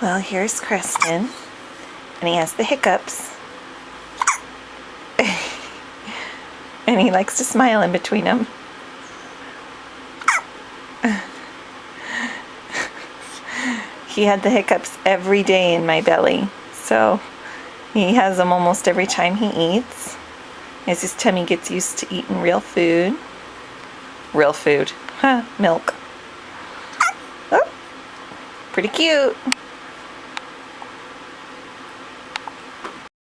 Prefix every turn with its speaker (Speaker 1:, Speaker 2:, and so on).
Speaker 1: Well, here's Kristen, and he has the hiccups. And he likes to smile in between them. He had the hiccups every day in my belly, so he has them almost every time he eats, as his tummy gets used to eating real food. Real food. Huh, milk. Oh, pretty cute.